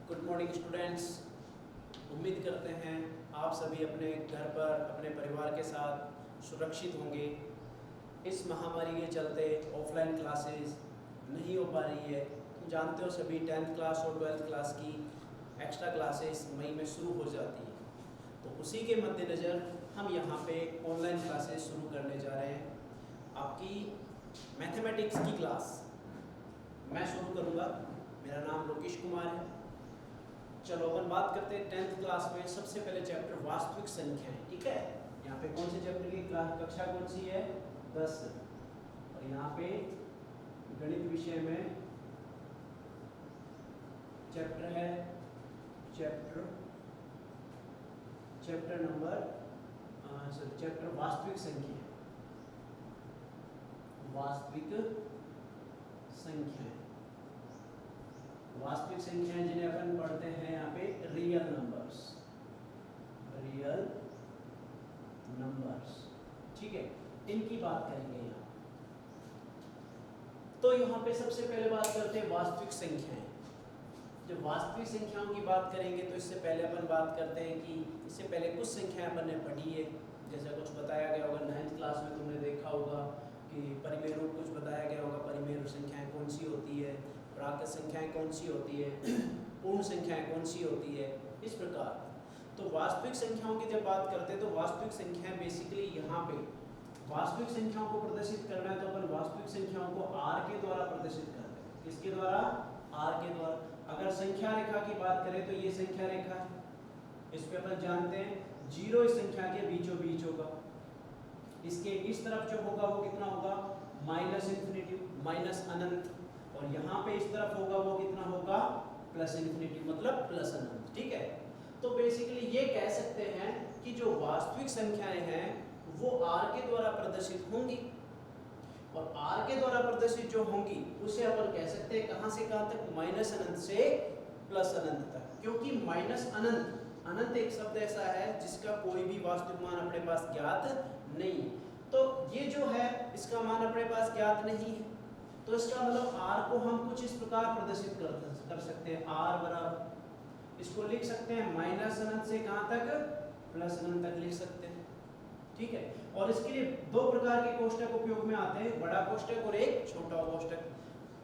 Good morning students. उम्मीद करते हैं आप सभी अपने घर पर अपने परिवार के साथ सुरक्षित होंगे। इस महामारी के चलते ऑफलाइन क्लासेस नहीं हो पा रही है। तुम जानते हो सभी 10th क्लास और 12th क्लास की एक्स्ट्रा क्लासेस मई में शुरू हो जाती हैं, तो उसी के मद्देनज़र हम यहाँ पे ऑनलाइन क्लासेस शुरू करने जा रहे हैं। आपकी मैथमेटिक्स की क्लास मैं शुरू करूँगा। मेरा नाम लोकेश कुमार है। चलो अपन बात करते हैं 10th क्लास में सबसे पहले चैप्टर वास्तविक संख्याएं। ठीक है, यहाँ पे कौन से चैप्टर की कक्षा कौन सी है? 10। और यहाँ पे गणित विषय में चैप्टर है चैप्टर नंबर चैप्टर वास्तविक संख्या। वास्तविक संख्याएं जिन्हें अपन पढ़ते हैं यहाँ पे रियल नंबर्स। ठीक है, इनकी बात करेंगे यहाँ। तो यहाँ पे सबसे पहले बात करते हैं वास्तविक संख्याएं। जब वास्तविक संख्याओं की बात करेंगे तो इससे पहले अपन बात करते हैं कि इससे पहले कुछ संख्याएं अपन ने पढ़ी है। जैसा कुछ बताया गया होगा 9th क्लास में, तुमने देखा होगा कि परिमेय रूप कुछ बताया गया होगा। परिमेय संख्याएं कौन सी होती है, प्राकृत संख्याएं कौन सी होती है, पूर्ण संख्याएं कौन सी होती है, इस प्रकार। तो वास्तविक संख्याओं की जब बात करते हैं तो वास्तविक संख्याएं बेसिकली यहाँ पे वास्तविक संख्याओं को प्रदर्शित करना है तो अपन वास्तविक संख्याओं को r के द्वारा प्रदर्शित करते हैं। किसके द्वारा? r के द्वारा। अगर संख्या रेखा की बात करें तो ये संख्या रेखा है, इस पे अपन जानते हैं 0 इस संख्या के बीचों बीच होगा। इसके इस तरफ जो होगा वो कितना होगा? -∞, माइनस अनंत। और यहाँ पे इस तरफ होगा वो कितना होगा? +∞, मतलब प्लस अनंत। ठीक है, तो बेसिकली ये कह सकते हैं कि जो वास्तविक संख्याएं हैं वो r के द्वारा प्रदर्शित होंगी। और r के द्वारा प्रदर्शित जो होंगी उसे अपन कह सकते हैं कहां से कहां तक? -अनंत से +अनंत तक। क्योंकि अनंत एक शब्द ऐसा है जिसका कोई भी वास्तविक मान अपने पास ज्ञात नहीं। तो ये जो है इसका मान अपने पास ज्ञात नहीं है, तो इसका मतलब r को हम कुछ इस प्रकार प्रदर्शित कर सकते हैं। r बराबर इसको लिख सकते हैं -अनंत से कहां तक? +अनंत तक लिख सकते हैं। ठीक है, और इसके लिए दो प्रकार के कोष्टक उपयोग में आते हैं, बड़ा कोष्टक और एक छोटा कोष्टक।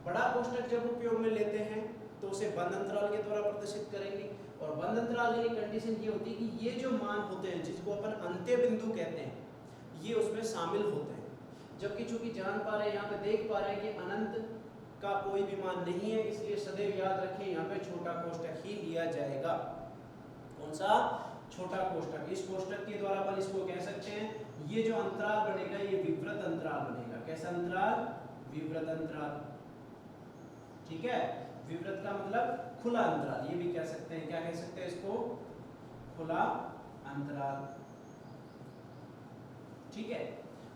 बड़ा कोष्टक जब उपयोग में लेते हैं तो उसे बंद अंतराल के द्वारा प्रदर्शित करेंगे। और बंद अंतराल की कंडीशन ये होती है कि ये जो मान होते हैं जिसको अपन अंत्य बिंदु कहते हैं ये उसमें शामिल होते हैं। जबकि चूंकि जान पा रहे हैं, यहाँ पे देख पा रहे हैं कि अनंत का कोई भी मान नहीं है, इसलिए सदैव याद रखें यहाँ पे छोटा कोष्टक ही लिया जाएगा। कौन सा? छोटा कोष्टक। इस कोष्टक के द्वारा अपन इसको कह सकते हैं ये जो अंतराल बनेगा ये विवृत अंतराल बनेगा। कैसा अंतराल? विवृत अंतराल। ठीक है, विवृत का मतलब खुला अंतराल, ये भी कह सकते हैं। क्या कह सकते हैं इसको? खुला अंतराल। ठीक है,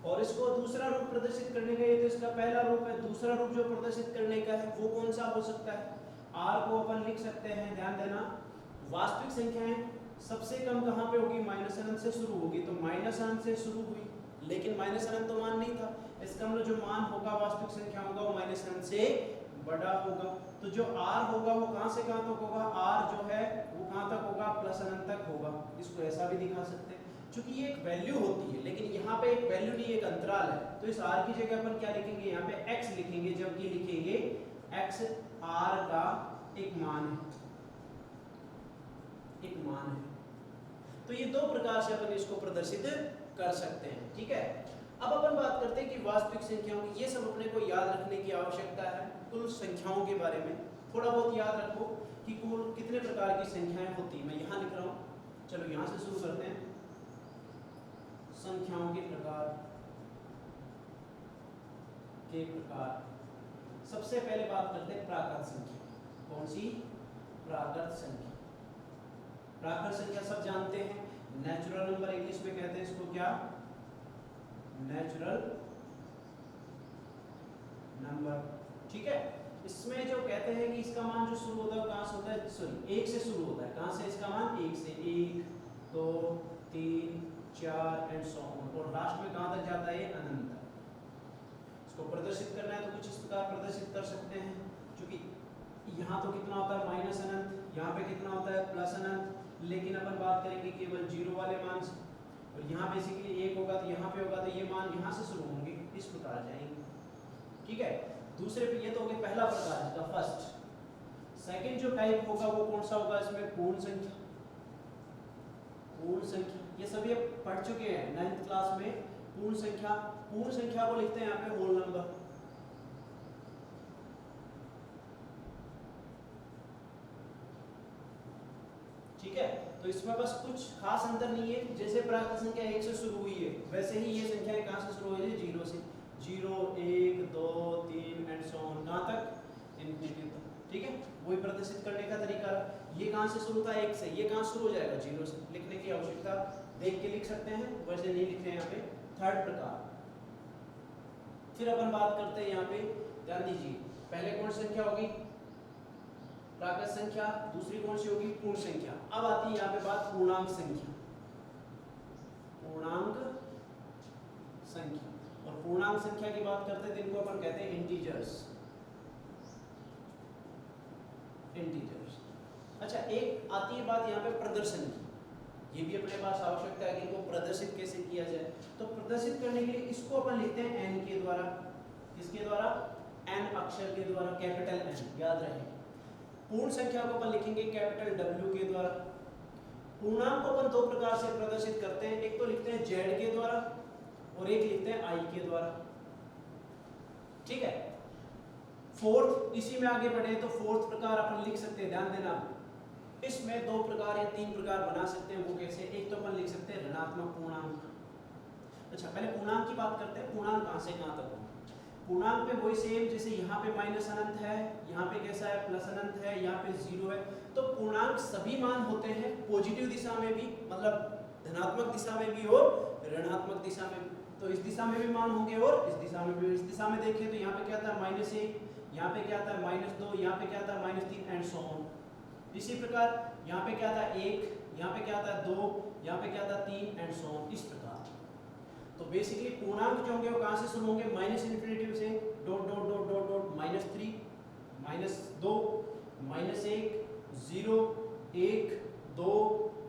और इसको दूसरा रूप प्रदर्शित करने का ये तो इसका पहला रूप है। दूसरा रूप जो प्रदर्शित करने का है वो कौन सा हो सकता है? r को अपन लिख सकते हैं, ध्यान देना, वास्तविक संख्याएं सबसे कम कहां पे होगी? -अनंत से शुरू होगी। तो -अनंत से शुरू हुई, लेकिन -अनंत तो मान नहीं था। इसका मतलब जो मान होगा वास्तविक संख्या होगा वो -अनंत से बड़ा होगा। तो जो r होगा वो कहां से कहां तक होगा? r जो है वो कहां तक होगा? +अनंत तक होगा। इसको ऐसा भी दिखा सकते हैं, क्योंकि ये एक वैल्यू होती है, लेकिन यहाँ पे एक वैल्यू नहीं, एक अंतराल है। तो इस r की जगह अपन क्या लिखेंगे? यहाँ पे x लिखेंगे, जबकि लिखेंगे x r का एक मान है। तो ये दो प्रकार से अपन इसको प्रदर्शित कर सकते हैं। ठीक है, अब अपन बात करते हैं कि वास्तविक संख्याओं की, ये सब अपने को याद रखने की आवश्यकता है। कुल संख्याओं के बारे में थोड़ा बहुत याद रखो कि कुल कितने प्रकार की संख्याएं होती हैं। मैं यहाँ लिख रहा हूँ, चलो यहाँ से शुरू करते हैं। संख्याओं के प्रकार सबसे पहले बात करते हैं प्राकृत संख्या। कौन सी? प्राकृत संख्या। प्राकृत संख्या सब जानते हैं, नेचुरल नंबर इंग्लिश में कहते हैं इसको क्या? Natural number. ठीक है, इसमें जो कहते हैं कि इसका मान जो शुरू होता है कहां से होता है? सॉरी, 1 से शुरू होता है। कहां से इसका मान? 1 से। 1 2 3 4 एंड सो ऑन, और लास्ट में कहां तक जाता है? अनंत तक। इसको प्रदर्शित करना है तो कुछ इस प्रकार प्रदर्शित कर सकते हैं, क्योंकि यहाँ तो कितना होता है? -अनंत। यहाँ पे केवल जीरो वाले मान से, और यहाँ बेसिकली एक होगा तो यहाँ पे होगा तो ये मान यहाँ से शुरू होंगे, इस प्रकार जाएंगे। ठीक है, दूसरे पे ये तो हो गया पहला प्रकार इसका फर्स्ट। सेकंड जो टाइप होगा वो कौन सा होगा, इसमें पूर्ण संख्या। पूर्ण संख्या ये सभी अब पढ़ चुके हैं 9th क्लास में। पूर्ण संख्या, पूर्ण संख्या को लिखते हैं यहाँ पे होल नंबर। ठीक है, तो इसमें बस कुछ खास अंतर नहीं है, जैसे प्राकृत संख्या 1 से शुरू हुई है वैसे ही ये संख्याएं कहां से शुरू हुई है, 0 से। 0 1 2 3 एंड सो ऑन, कहां तक, इंफिनिटी तक। ठीक है, वही प्रदर्शित करने का तरीका। ये कहां से शुरू था, 1 से, ये कहां शुरू हो जाएगा, 0 से। लिखने की आवश्यकता, देख के लिख सकते हैं, वैसे नहीं लिख रहे हैं यहाँ पे। थर्ड प्रकार, फिर अपन बात करते हैं यहाँ पे, ध्यान दीजिए, पहले कौन सी संख्या होगी, प्राकृत संख्या, दूसरी कौन सी होगी, पूर्ण संख्या। अब आती है यहाँ पे बात पूर्णांक संख्या। पूर्णांक संख्या, और पूर्णांक संख्या की बात करते हैं जिनको अपन कहते हैं इंटीजर्स। इंटीजर्स। अच्छा, एक आती है बात यहाँ पे प्रदर्शन की, ये भी अपने पास आवश्यकता है कि इनको प्रदर्शित कैसे किया जाए। तो प्रदर्शित करने के लिए इसको अपन लिखते हैं n के द्वारा। किसके द्वारा, n अक्षर के द्वारा, कैपिटल N, याद रहे। पूर्ण संख्या को अपन लिखेंगे कैपिटल W के द्वारा। पूर्णांक को अपन दो प्रकार से प्रदर्शित करते हैं, एक तो लिखते हैं Z के द्वारा और एक लिखते हैं I के द्वारा। ठीक है, फोर्थ, इसी में आगे बढ़े तो फोर्थ प्रकार अपन लिख सकते हैं, ध्यान देना। इसमें दो प्रकार या तीन प्रकार बना सकते हैं, वो कैसे, एक तो अपन लिख सकते हैं ऋणात्मक पूर्णांक। अच्छा, पहले पूर्णांक की बात करते हैं, पूर्णांक कहां से कहां तक हो। पूर्णांक पे वही सेम, जैसे यहाँ पे माइनस अनंत है, यहाँ पे कैसा है, प्लस अनंत है, यहाँ पे 0 है। तो पूर्णांक सभी मान होते हैं पॉजिटिव दिशा में भी, मतलब धनात्मक दिशा में भी और ऋणात्मक दिशा में भी। तो इस दिशा में भी मान होंगे और इस दिशा में भी। इस दिशा में देखें तो यहाँ पे क्या था, -1, यहाँ पे क्या था, -2, यहाँ पे क्या था, -3 एंड सो ऑन। इसी प्रकार यहाँ पे क्या था, 1, यहाँ पे क्या था, 2, यहाँ पे क्या था, 3 एंड सो ऑन, इस प्रकार। तो बेसिकली पूर्णांक जो होंगे वो कहां से शुरू होंगे, -∞ से, dot dot dot dot dot, -3, -2, -1, 0, 1, 2,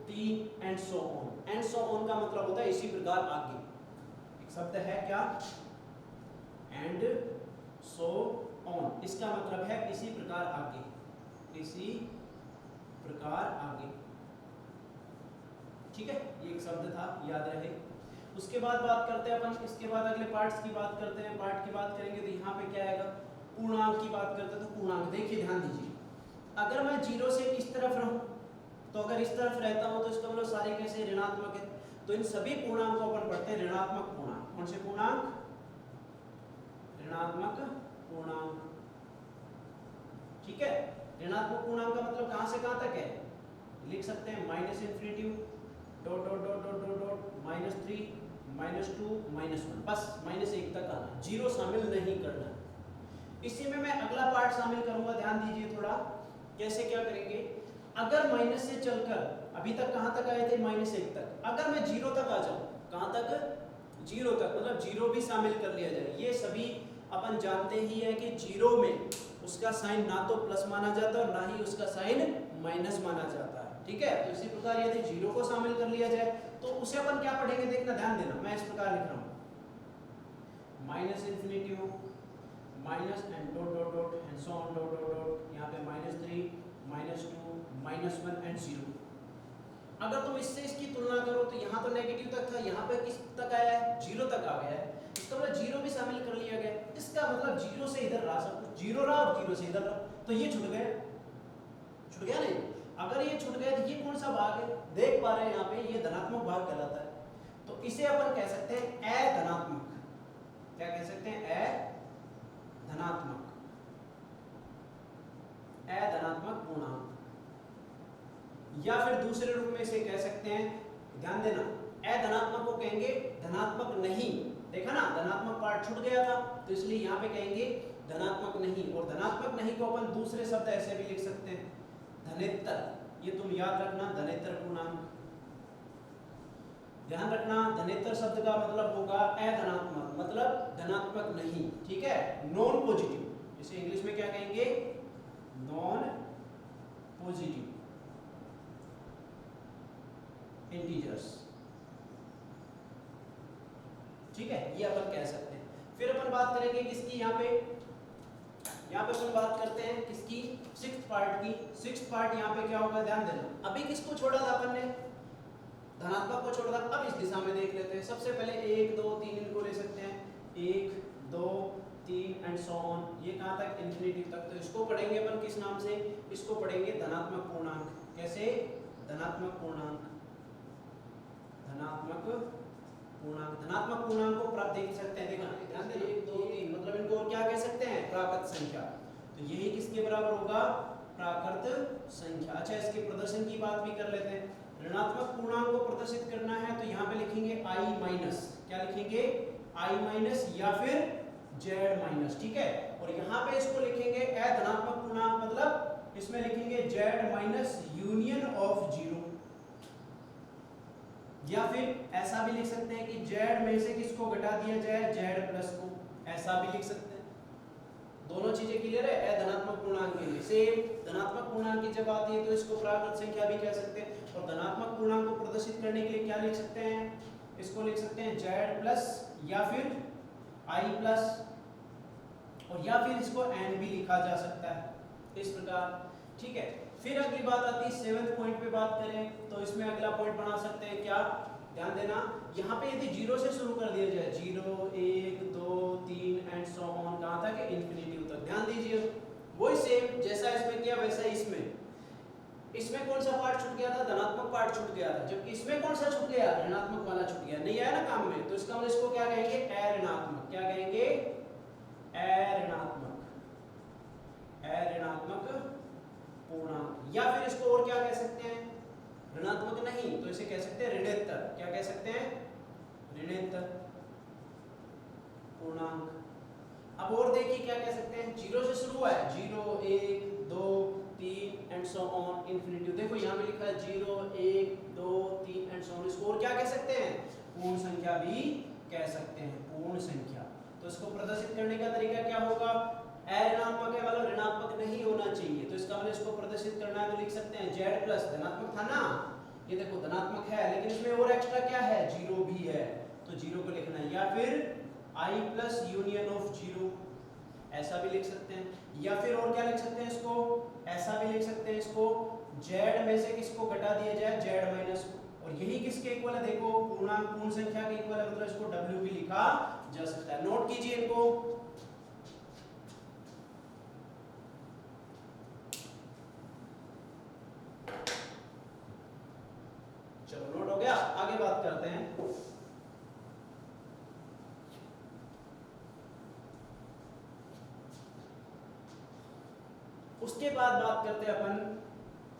3 and so on. And so on का मतलब होता है इसी प्रकार आगे। एक शब्द है क्या, एंड सो ऑन, इसका मतलब है इसी प्रकार आगे, इसी प्रकार आगे। ठीक है, ये एक शब्द था, याद रहे। उसके बाद बात करते हैं अपन, इसके बाद अगले पार्ट्स की बात करते हैं। पार्ट की बात करेंगे तो यहाँ पे क्या आएगा, पूर्णांक की बात करते हैं। तो पूर्णांक देखिए, ध्यान दीजिए, अगर मैं 0 से इस तरफ रहूं, तो अगर इस तरफ रहता हूं तो इसका मतलब सारे कैसे, ऋणात्मक है। तो इन सभी पूर्णांक को अपन पढ़ते हैं ऋणात्मक पूर्णांक। कौन से पूर्णांक, ऋणात्मक पूर्णांक। ठीक है, ऋणात्मक पूर्णांक का मतलब कहां से कहां तक है, लिख सकते हैं -∞, dot dot dot dot dot dot, -3, -2, -1, बस -1 तक आना, 0 शामिल नहीं करना। इसी में मैं अगला पार्ट शामिल करूंगा, ध्यान दीजिए थोड़ा, कैसे क्या करेंगे। अगर माइनस से चलकर अभी तक कहां तक आए थे, -1 तक, अगर मैं 0 तक आ जाऊं, कहां तक, 0 तक, मतलब 0 भी शामिल कर लिया जाए। ये सभी अपन जानते ही है कि 0 में उसका साइन ना तो प्लस माना जाता है और ना ही उसका साइन माइनस माना जाता है। ठीक है, तो इसी प्रकार यदि 0 को शामिल कर लिया जाए तो उसे अपन क्या पढ़ेंगे, देखना, ध्यान देना। मैं इस प्रकार लिख रहा हूँ, -∞, minus and dot dot dot and so on, dot dot dot, यहाँ पे -3, -2, -1 एंड 0। अगर तुम इससे इसकी तुलना करो तो यहाँ तो नेगेटिव तक था, यहाँ पे किस तक आया है, 0 तक आ गया है। इसका मतलब 0 भी शामिल कर लिया गया। इसका मतलब 0 से इधर रहा, सब कुछ 0 रहा और 0 से इधर रहा, तो ये छूट गया, छूट गया नहीं। अगर ये छूट गया तो ये कौन सा भाग है, देख पा रहे हैं यहाँ पे, ये धनात्मक भाग कहलाता है। तो इसे अपन कह सकते हैं अधनात्मक। क्या कह सकते हैं, अधनात्मक, अधनात्मक पूर्णांक। या फिर दूसरे रूप में इसे कह सकते हैं, ध्यान देना, अधनात्मक को कहेंगे धनात्मक नहीं। देखा ना, धनात्मक पार्ट छूट गया था, तो इसलिए यहाँ पे कहेंगे धनात्मक नहीं। और धनात्मक नहीं को अपन दूसरे शब्द ऐसे भी लिख सकते हैं, धनेत्तर। ये तुम याद रखना, धनेत्तर पूर्णांक। ध्यान रखना, धनेत्तर शब्द का मतलब होगा अधनात्मक, मतलब धनात्मक नहीं। ठीक है, नॉन पॉजिटिव, इसे इंग्लिश में क्या कहेंगे, नॉन पॉजिटिव। इंटीजर्स। ठीक है, ये अपन कह सकते हैं। फिर अपन बात करेंगे किसकी, यहाँ पे अपन बात करते हैं किसकी, सिक्स्थ पार्ट की। सिक्स्थ पार्ट यहाँ पे क्या होगा, ध्यान देना। अभी किसको छोड़ा था अपन ने, धनात्मक को छोड़ा था। अब इस दिशा में देख लेते हैं। सबसे पहले 1 2 3 इनको ले सकते हैं, 1 2 3 एंड सो ऑन। ये कहाँ तक, इंफिनिटी तक। तो इसको पढ़ेंगे अपन किस नाम से, इसको पढ़ेंगे धनात्मक पूर्णांक। कैसे, धनात्मक पूर्णांक। धनात्मक पूर्णांक, धनात्मक पूर्णांक को प्राप्त देख सकते हैं, देखना ध्यान देना, 1 2 3 मतलब इनको और क्या कह सकते हैं, प्राकृत संख्या। तो यही किसके बराबर होगा, प्राकृत संख्या। अच्छा, इसके प्रदर्शन की बात भी कर लेते हैं। ऋणात्मक पूर्णांक को प्रदर्शित करना है तो यहाँ पे लिखेंगे i माइनस, क्या लिखेंगे, i माइनस या फिर z माइनस। ठीक है, और यहाँ पे इसको लिखेंगे अधनात्मक पूर्णांक, मतलब इसमें लिखेंगे z minus union of zero. या फिर ऐसा भी लिख सकते हैं कि z में से किसको घटा दिया जाए, z प्लस को, ऐसा भी लिख सकते हैं। दोनों चीजें क्लियर है। अधनात्मक पूर्णांक के लिए सेम, धनात्मक पूर्णांक की जब आती है तो इसको प्राकृत संख्या भी कह सकते हैं। और धनात्मक पूर्णांक को प्रदर्शित करने के लिए क्या लिख सकते हैं, इसको लिख सकते हैं z प्लस या फिर i प्लस, और या फिर इसको n भी लिखा जा सकता है इस प्रकार। ठीक है, फिर अगली बात आती है 7th पॉइंट पे बात करें तो इसमें अगला पॉइंट बना सकते हैं क्या, ध्यान देना। यहाँ पे यदि 0 से शुरू कर दिया जाए, 0 1 2 3 एंड सो ऑन, कहाँ तक, इन्फिनिटी तक। ध्यान दीजिए, वही सेम जैसा इसमें किया वैसा इसमें। इसमें कौन सा पार्ट छूट गया था, धनात्मक पार्ट छूट गया था, जबकि इसमें कौन सा छूट गया, ऋणात्मक वाला छूट गया, नहीं आया ना काम में। तो इसका मतलब इसको क्या कहेंगे, अऋणात्मक। क्या कहेंगे, अऋणात्मक, अऋणात्मक पूर्णांक। या फिर इसको और क्या कह सकते हैं, ऋणात्मक नहीं तो इसे कह सकते हैं ऋणेतर। क्या कह सकते हैं, ऋणेतर पूर्णांक। अब और देखिए क्या कह सकते हैं, 0 से शुरू हुआ है, 0 1 2 3 एंड सो ऑन इन्फिनिटी। देखो यहाँ पे लिखा है 0 1 2 3 एंड सो ऑन। इसको और क्या कह सकते हैं, पूर्ण संख्या भी कह सकते हैं, पूर्ण संख्या। तो इसको प्रदर्शित करने का तरीका क्या होगा, अऋणात्मक है मतलब ऋणात्मक नहीं होना चाहिए, तो इसका मतलब इसको प्रदर्शित करना है तो लिख सकते हैं z प्लस, धनात्मक था ना, ये देखो धनात्मक है लेकिन इसमें और एक्स्ट्रा क्या है, 0 भी है, तो 0 को लिखना है। या फिर i प्लस यूनियन ऑफ 0, ऐसा भी लिख सकते हैं। या फिर और क्या लिख सकते हैं इसको, ऐसा भी लिख सकते हैं इसको, z में से किसको घटा दिया जाए, z माइनस को। और यही किसके इक्वल है, देखो पूर्णांक पूर्ण संख्या के इक्वल है, मतलब इसको w भी लिखा जा सकता है। नोट कीजिए इनको। चलो नोट हो गया, आगे बात करते हैं। उसके बाद बात करते हैं अपन,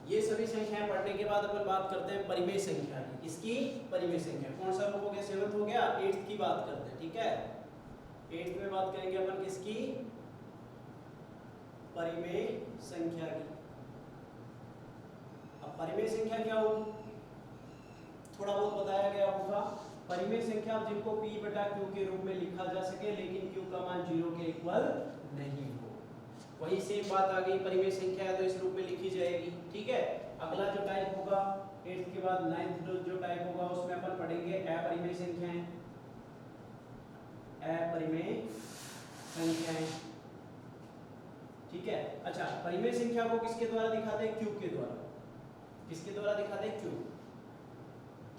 ये सभी संख्याएं पढ़ने के बाद अपन बात करते हैं परिमेय संख्या की। इसकी परिमेय संख्या कौन सा रूप हो गया, 7th हो गया। 8th की बात करते हैं, ठीक है। 8th में बात करेंगे अपन किसकी, परिमेय संख्या की। अब परिमेय संख्या क्या होगी, थोड़ा बहुत बताया गया होगा। परिमेय संख्या जिनको p बटा q के रूप में लिखा जा सके लेकिन q का मान 0 के इक्वल नहीं हो, वही सेम बात आ गई। परिमेय संख्या है तो इस रूप में लिखी जाएगी, ठीक है। अगला जो टाइप होगा 8th के बाद 9th जो टाइप होगा उसमें अपन पढ़ेंगे अपरिमेय संख्याएं, अपरिमेय संख्याएं, ठीक है। अच्छा, परिमेय संख्या को किसके द्वारा दिखाते हैं, q के द्वारा। किसके द्वारा दिखाते हैं, q,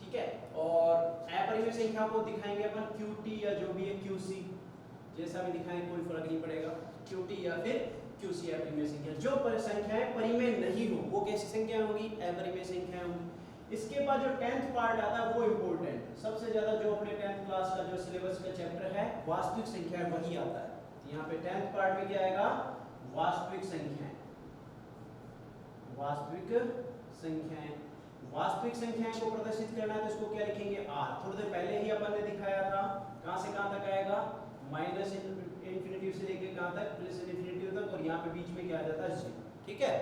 ठीक है। और अपरिमेय संख्या को दिखाएंगे अपन qt या जो भी है qc, जैसा भी दिखाएं कोई फर्क नहीं पड़ेगा, qt या फिर qc अपरिमेय संख्या। जो संख्याएं परिमेय नहीं हो वो कैसी संख्या होगी, अपरिमेय संख्या होगी। इसके बाद जो 10th पार्ट आता है वो इंपॉर्टेंट, सबसे ज्यादा जो अपने 10th क्लास का जो सिलेबस का चैप्टर है वास्तविक संख्या वही आता है। तो यहाँ पे 10th पार्ट में क्या आएगा, वास्तविक संख्याएं, वास्तविक संख्याएं। वास्तविक संख्याएं को प्रदर्शित करना है तो इसको क्या लिखेंगे, r। थोड़ी देर पहले ही अपन ने दिखाया था, कहां से कहां तक आएगा, माइनस इन्फिनिटी से लेके कहां तक, प्लस इन्फिनिटी तक, और यहाँ पे बीच में क्या आ जाता है 0, ठीक है।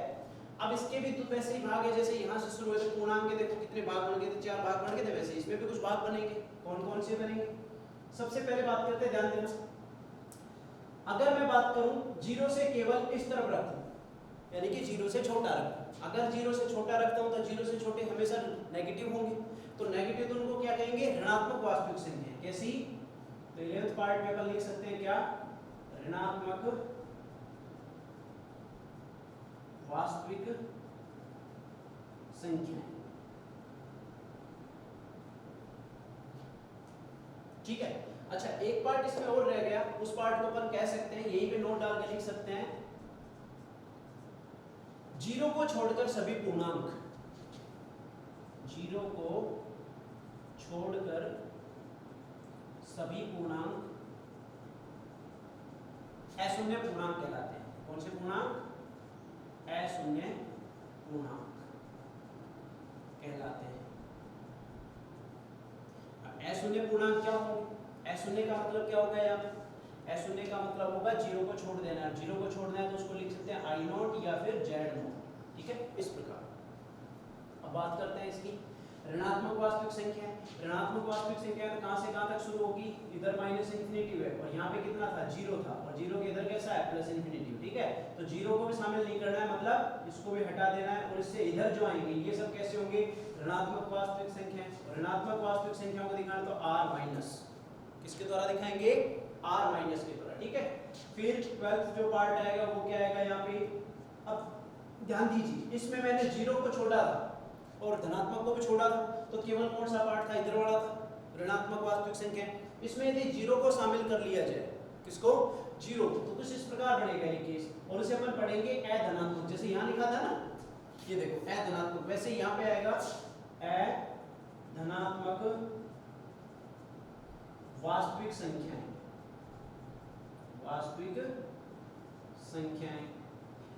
अब इसके भी तो वैसे ही भाग है, जैसे यहाँ से शुरू हुए थे पूर्णांक के, देखो कितने भाग बन गए थे, 4 भाग बन गए थे, वैसे इसमें भी कुछ भाग बनेंगे। कौन कौन से बनेंगे, सबसे पहले बात करते हैं, ध्यान देना। अगर मैं बात करूं 0 से केवल इस तरफ रखूं, यानी कि 0 से छोटा रखूं, अगर 0 से छोटा रखता हूँ तो 0 से छोटे हमेशा नेगेटिव होंगे, तो नेगेटिव तो उनको क्या कहेंगे, ऋणात्मक वास्तविक संख्या। कैसी? तो 11th पार्ट में अपन लिख सकते हैं क्या, ऋणात्मक वास्तविक संख्या। ठीक है। अच्छा, एक पार्ट इसमें और रह गया, उस पार्ट को अपन कह सकते हैं, यहीं पे नोट डाल के लिख सकते हैं, 0 को छोड़कर सभी पूर्णांक, 0 को छोड़कर सभी पूर्णांक अशून्य पूर्णांक कहलाते हैं। कौन से पूर्णांक? अशून्य पूर्णांक कहलाते हैं। अशून्य पूर्णांक क्या होंगे? अशून्य का मतलब क्या होगा यहाँ पे? अशून्य का मतलब होगा 0 को छोड़ देना है। 0 को छोड़ना है तो उसको लिख सकते हैं I0 या फिर Z0। ठीक है, इस प्रकार। अब बात करते हैं इसकी ऋणात्मक वास्तविक संख्या। ऋणात्मक वास्तविक संख्या तो कहां से कहां तक शुरू होगी? इधर माइनस इंफिनिटी है और यहाँ पे कितना था? 0 था, और 0 के इधर कैसा है? Plus infinity. ठीक है, तो 0 को भी शामिल नहीं करना है, मतलब इसको भी हटा देना है, और इससे इधर जो आएंगे ये सब कैसे होंगे? ऋणात्मक वास्तविक संख्या। ऋणात्मक वास्तविक संख्याओं को दिखाना तो r माइनस, किसके द्वारा दिखाएंगे? r माइनस के द्वारा। ठीक है, फिर 12th जो पार्ट आएगा वो क्या आएगा यहाँ पे? अब ध्यान दीजिए, इसमें मैंने 0 को छोड़ा था और धनात्मक को भी छोड़ा था, तो केवल कौन सा पार्ट था? इधर वाला था, ऋणात्मक वास्तविक संख्या। इसमें यदि 0 को शामिल कर लिया जाए, किसको? 0 को, तो कुछ इस प्रकार बनेगा ये केस, और इसे अपन पढ़ेंगे अधनात्मक। जैसे यहाँ लिखा था ना, ये देखो अधनात्मक, वैसे यहाँ पे आएगा अधनात्मक वास्तविक संख्याएं। वास्तविक संख्याएं,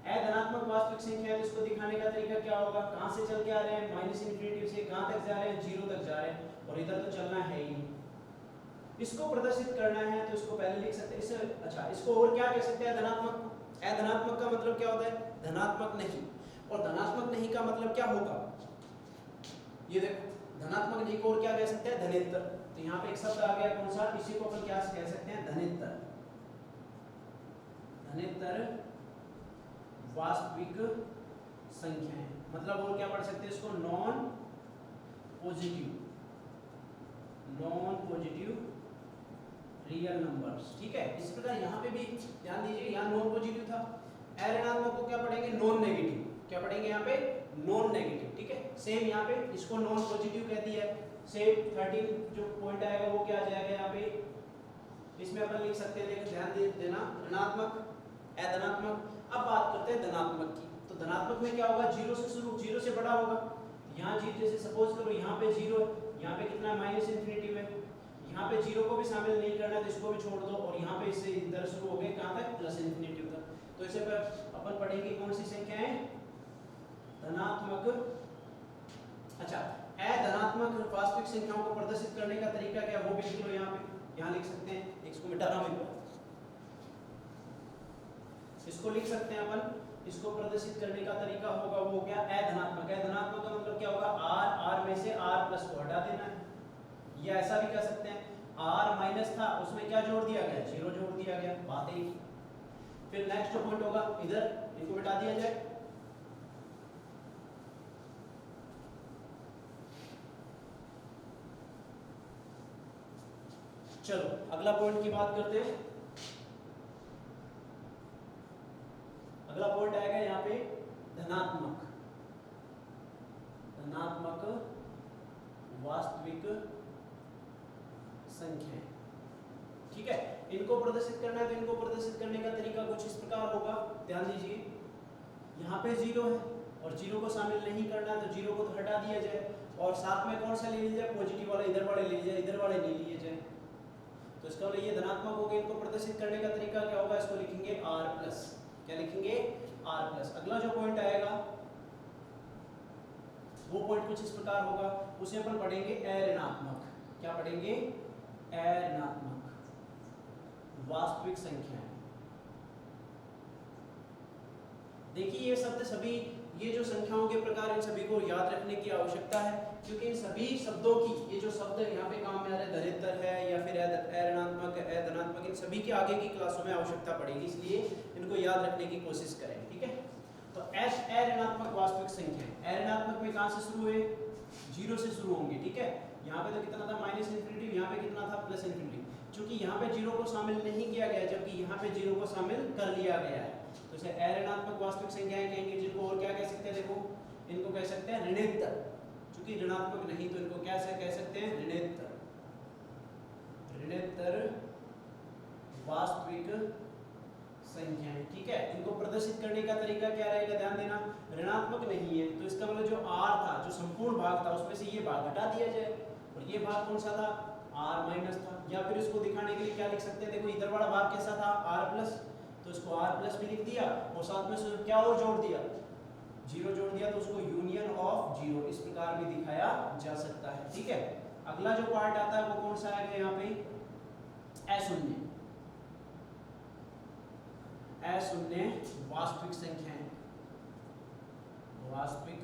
अधनात्मक वास्तविक संख्या है, इसको दिखाने का तरीका क्या होगा? कहां से चल के आ रहे हैं? माइनस इंफिनिटी से कहां तक जा रहे हैं? 0 तक जा रहे हैं, और इधर तो चलना है ही। इसको प्रदर्शित करना है तो इसको पहले लिख सकते हैं इसे। अच्छा, इसको और क्या कह सकते हैं? धनात्मक। अधनात्मक का मतलब क्या होता है? धनात्मक नहीं, और धनात्मक नहीं का मतलब क्या होगा? ये देखो, धनात्मक नहीं को और क्या कह सकते हैं? धनेत्तर। तो यहाँ पे एक शब्द आ गया, कौन सा? इसी को अपन क्या कह सकते हैं? धनेत्तर। धनेत्तर वास्तविक संख्याएं, मतलब और क्या पढ़ सकते हैं इसको? Non positive, non positive real numbers. ठीक है, इस प्रकार यहाँ पे भी ध्यान दीजिए, यहाँ नॉन पॉजिटिव था। अऋणात्मक को क्या पढ़ेंगे? Non negative. क्या पढ़ेंगे यहाँ पे? Non negative. ठीक है, सेम यहाँ पे इसको नॉन पॉजिटिव कहती है। सेम 13 जो पॉइंट आएगा वो क्या आ जाएगा यहाँ पे? इसमें अपन लिख सकते हैं, देखो ध्यान देना, ऋणात्मक, अधनात्मक। अब बात करते हैं धनात्मक की। तो धनात्मक में क्या होगा? 0 से शुरू, 0 से बड़ा होगा। यहाँ जी जैसे सपोज करो यहाँ पे 0 है, यहाँ पे कितना माइनस इंफिनिटी है, यहाँ पे 0 को भी शामिल नहीं करना है तो इसको भी छोड़ दो, और यहाँ पे इससे इधर शुरू हो गए कहाँ तक? प्लस इंफिनिटी तक। तो इसे पर अपन पढ़ेंगे कौन सी संख्या है? धनात्मक। अच्छा, अधनात्मक वास्तविक संख्याओं को प्रदर्शित करने का तरीका क्या है वो भी लिख लो यहाँ पे। यहाँ लिख सकते हैं, इसको मिटा रहा हूँ, इसको लिख सकते हैं अपन। इसको प्रदर्शित करने का तरीका होगा वो क्या? अधनात्मक। अधनात्मक का मतलब क्या होगा? r में से r प्लस को हटा देना है, या ऐसा भी कह सकते हैं r माइनस था, उसमें क्या जोड़ दिया गया? 0 जोड़ दिया गया, बात है। फिर नेक्स्ट पॉइंट होगा इधर, इनको मिटा दिया जाए। चलो अगला पॉइंट की बात करते हैं। अगला पॉइंट आएगा यहाँ पे धनात्मक। धनात्मक वास्तविक संख्याएं। ठीक है, इनको प्रदर्शित करना है तो इनको प्रदर्शित करने का तरीका कुछ इस प्रकार होगा। ध्यान दीजिए, यहाँ पे 0 है और 0 को शामिल नहीं करना है तो 0 को तो हटा दिया जाए, और साथ में कौन सा ले लिया जाए? पॉजिटिव वाला, इधर वाले ले लिया जाए, इधर वाले ले लिए जाए। तो इसका मतलब ये धनात्मक हो गए। इनको प्रदर्शित करने का तरीका क्या होगा? इसको लिखेंगे r+। क्या लिखेंगे? r+। अगला जो पॉइंट आएगा वो पॉइंट कुछ इस प्रकार होगा, उसे अपन पढ़ेंगे अऋणात्मक। क्या पढ़ेंगे? अऋणात्मक वास्तविक संख्याएं। देखिए ये शब्द सभी, ये जो संख्याओं के प्रकार, इन सभी को याद रखने की आवश्यकता है, क्योंकि इन सभी शब्दों की, ये जो शब्द यहाँ पे काम में आ रहे हैं, धनेत्तर है या फिर अऋणात्मक, अधनात्मक, इन सभी की आगे की क्लासों में आवश्यकता पड़ेगी, इसलिए इनको याद रखने की कोशिश करें। ठीक है, तो एस ए ऋणात्मक वास्तविक संख्या है। ए ऋणात्मक में कहां से शुरू हुए? 0 से शुरू होंगे, ठीक है। यहाँ पे तो कितना था माइनस इन्फिनिटी, यहाँ पे कितना था प्लस इन्फिनिटी। क्योंकि यहाँ पे 0 को शामिल नहीं किया गया जबकि यहाँ पे 0 को शामिल कर लिया गया है, तो इसे ए ऋणात्मक वास्तविक संख्याएं कहेंगे, जिनको और क्या कह सकते हैं? देखो इनको कह सकते हैं ऋणेतर। क्योंकि ऋणात्मक नहीं तो इनको क्या से कह सकते हैं? ऋणेतर। ऋणेतर वास्तविक संख्याएं, ठीक है। इनको प्रदर्शित करने का तरीका क्या रहेगा? ध्यान देना, ऋणात्मक नहीं है तो इसका मतलब जो r था, जो संपूर्ण भाग था, उसमें से ये भाग हटा दिया जाए, और ये भाग कौन सा था? r माइनस था। या फिर इसको दिखाने के लिए क्या लिख सकते हैं? देखो इधर वाला भाग कैसा था? r प्लस, तो इसको r प्लस भी लिख दिया और साथ में क्या और जोड़ दिया? 0 जोड़ दिया, तो उसको यूनियन ऑफ 0 इस प्रकार भी दिखाया जा सकता है, ठीक है। अगला जो पार्ट आता है वो कौन सा आएगा यहाँ पे? अशून्य। अशून्य वास्तविक संख्याएं, वास्तविक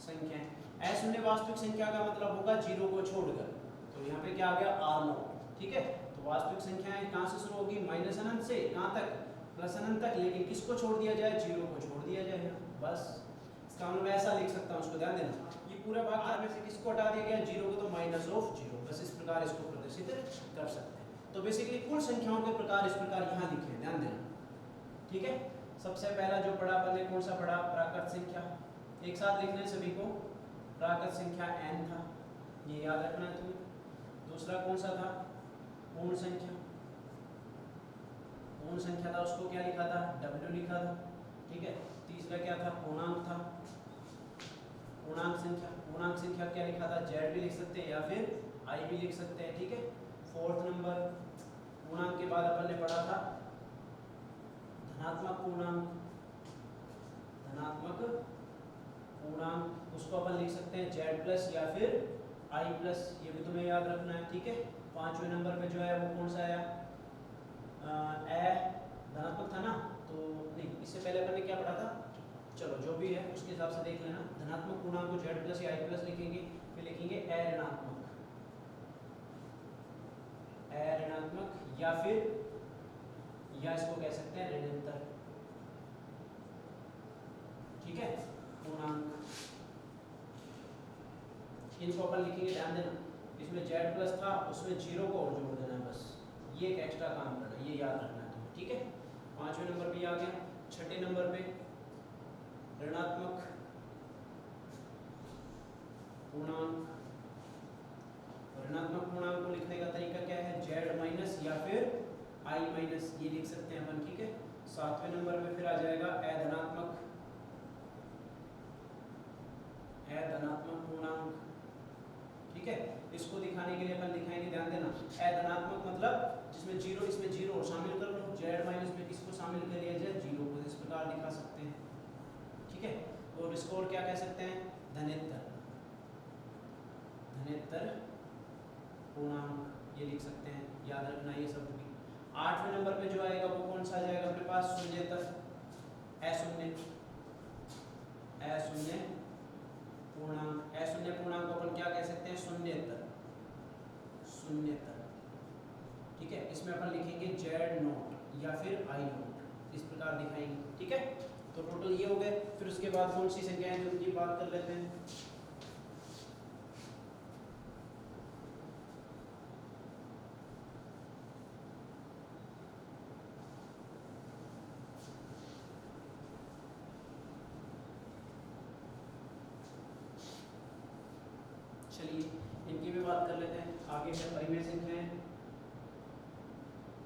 संख्याएं। अशून्य वास्तविक संख्या का मतलब होगा 0 को छोड़कर, तो यहाँ पे क्या आ गया? r0, ठीक है। तो वास्तविक संख्याएं कहां से शुरू होगी? माइनस अनंत से कहां तक? प्लस अनंत तक। लेकिन किसको छोड़ दिया जाए? 0 को छोड़ दिया जाए, बस। इसका मतलब ऐसा लिख सकता हूं, उसको ध्यान देना। ये पूरा भाग r में से किसको हटा दिया गया? 0 को, तो माइनस ऑफ 0, बस इस प्रकार इसको प्रदर्शित कर सकते हैं। तो बेसिकली कुल संख्याओं के प्रकार इस प्रकार यहाँ लिखे हैं, ध्यान देना, ठीक है। सबसे पहला जो पढ़ा अपन ने, कौन सा पढ़ा? प्राकृत संख्या। एक साथ लिखना है सभी को। प्राकृत संख्या n था, ये याद रखना है तुम्हें। दूसरा कौन सा था? पूर्ण संख्या। पूर्ण संख्या था, उसको क्या लिखा था? w लिखा था, ठीक है। तीसरा क्या था? पूर्णांक था, पूर्णांक संख्या। पूर्णांक संख्या क्या लिखा था? z भी लिख सकते हैं या फिर i भी लिख सकते हैं, ठीक है। फोर्थ नंबर, पूर्णांक के बाद अपन ने पढ़ा था धनात्मक पूर्णांक। धनात्मक पूर्णांक, उसको अपन लिख सकते हैं z प्लस या फिर i प्लस, ये भी तुम्हें याद रखना है, ठीक है। पांचवें नंबर पे जो है वो कौन सा आया? धनात्मक था ना, तो नहीं, इससे पहले अपन ने क्या पढ़ा था? चलो जो भी है उसके हिसाब से देख लेना। धनात्मक पूर्णांक को z प्लस या i प्लस लिखेंगे, फिर लिखेंगे अऋणात्मक। अऋणात्मक या फिर, या इसको कह सकते हैं ऋणांतर, ठीक है। पूर्णांक, इनको अपन लिखेंगे, ध्यान देना। इसमें z प्लस था, उसमें 0 को और जोड़ देना है, बस ये एक एक्स्ट्रा काम करना, ये याद रखना है तुम्हें, ठीक है। पांचवें नंबर पे आ गया। छठे नंबर पे ऋणात्मक पूर्णांक। ऋणात्मक पूर्णांक को लिखने का तरीका क्या है? z माइनस या फिर i माइनस, ये लिख सकते हैं अपन, ठीक है। सातवें नंबर पे फिर आ जाएगा अधनात्मक, अधनात्मक पूर्णांक, ठीक है। इसको दिखाने के लिए अपन दिखाएंगे, ध्यान देना, अधनात्मक मतलब जिसमें 0, इसमें 0 और शामिल कर लो, z माइनस में किसको शामिल कर लिया जाए? 0 को, इस प्रकार दिखा सकते हैं, ठीक है। और इसको और क्या कह सकते हैं? धनेतर, धनेतर पूर्णांक, ये लिख सकते हैं, याद रखना ये सब भी। आठवें नंबर पे जो आएगा वो कौन सा आ जाएगा अपने पास? शून्येतर, अशून्य, अशून्य पूर्णांक। अशून्य पूर्णांक को अपन क्या कह सकते हैं? शून्येतर, शून्येतर, ठीक है। इसमें अपन लिखेंगे z नॉट या फिर i नॉट, इस प्रकार दिखाएंगे, ठीक है। तो टोटल ये हो गए। फिर उसके बाद कौन सी संख्याएं हैं उनकी बात कर लेते हैं। चलिए इनकी भी बात कर लेते हैं। आगे है परिमेय संख्याएं।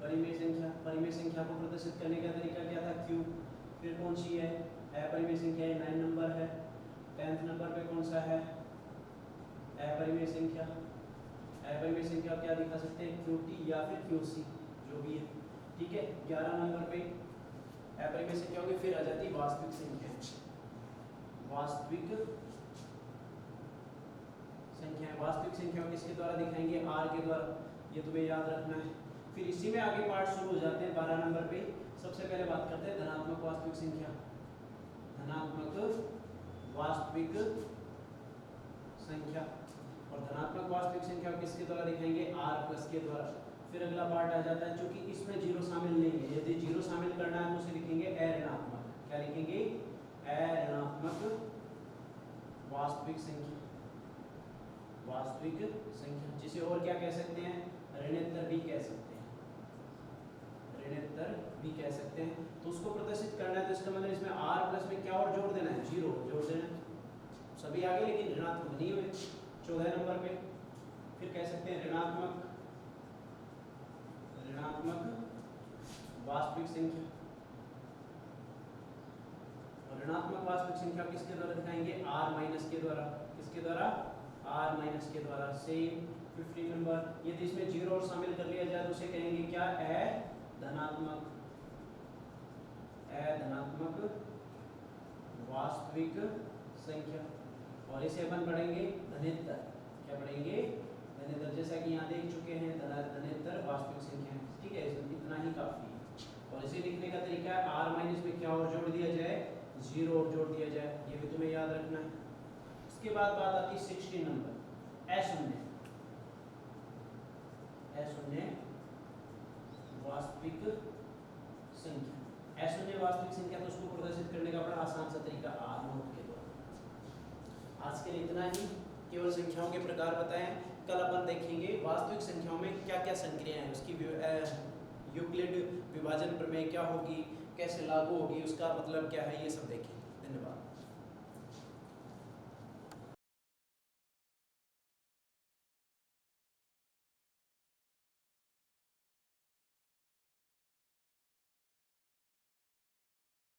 परिमेय संख्या, परिमेय संख्या को प्रदर्शित करने का तरीका क्या था? क्यूब। फिर कौन सी है? अपरिमेय संख्या, 9 नंबर है। 10th नंबर पे कौन सा है? अपरिमेय संख्या। अपरिमेय संख्या क्या दिखा सकते हैं? QT या फिर QC, जो भी है, ठीक है। 11 नंबर पे अपरिमेय संख्या होगी। फिर आ जाती है वास्तविक संख्या, वास्तविक संख्या। वास्तविक संख्या किसके द्वारा दिखाएंगे? r के द्वारा, ये तुम्हें याद रखना है। फिर इसी में आगे पार्ट शुरू हो जाते हैं। 12 नंबर पे सबसे पहले बात करते हैं धनात्मक वास्तविक संख्या। धनात्मक वास्तविक संख्या, और धनात्मक वास्तविक संख्या किसके द्वारा दिखाएंगे? r प्लस के द्वारा। फिर अगला पार्ट आ जाता है, क्योंकि इसमें 0 शामिल नहीं है, यदि 0 शामिल करना है तो उसे लिखेंगे अऋणात्मक। क्या लिखेंगे? अऋणात्मक वास्तविक संख्या, वास्तविक संख्या जिसे और क्या कह सकते हैं, ऋणोत्तर भी कह सकते हैं, ऋणोत्तर भी कह सकते हैं। तो उसको प्रदर्शित करना है तो इसका मतलब इसमें r प्लस में क्या और जोड़ देना है, 0 जोड़ देना है। सभी आगे लेकिन ऋणात्मक नहीं हुए 14 नंबर पे। फिर कह सकते हैं ऋणात्मक वास्तविक संख्या, और ऋणात्मक वास्तविक संख्या किसके द्वारा दिखाएंगे, r माइनस के द्वारा। किसके द्वारा, r माइनस के द्वारा। सेम 15 नंबर, यदि इसमें 0 और शामिल कर लिया जाए तो उसे कहेंगे क्या, धनात्मक वास्तविक संख्या। और इसे अपन पढ़ेंगे धनेत्तर, क्या पढ़ेंगे, धनेत्तर। जैसा कि यहाँ देख चुके हैं धनेत्तर वास्तविक संख्या है, ठीक है, इसमें इतना ही काफी है। और इसे लिखने का तरीका है r माइनस में क्या और जोड़ दिया जाए, 0 और जोड़ दिया जाए, ये भी तुम्हें याद रखना है। इसके बाद बात आती है 16 नंबर, अशून्य वास्तविक संख्या। अशून्य वास्तविक संख्या तो उसको प्रदर्शित करने का बड़ा आसान सा तरीका r नोट के द्वारा। आज के लिए इतना ही, केवल संख्याओं के प्रकार बताएं। कल अपन देखेंगे वास्तविक संख्याओं में क्या क्या संक्रियाएं हैं, उसकी यूक्लिड विभाजन प्रमेय क्या होगी, कैसे लागू होगी, उसका मतलब क्या है, ये सब देखेंगे। धन्यवाद।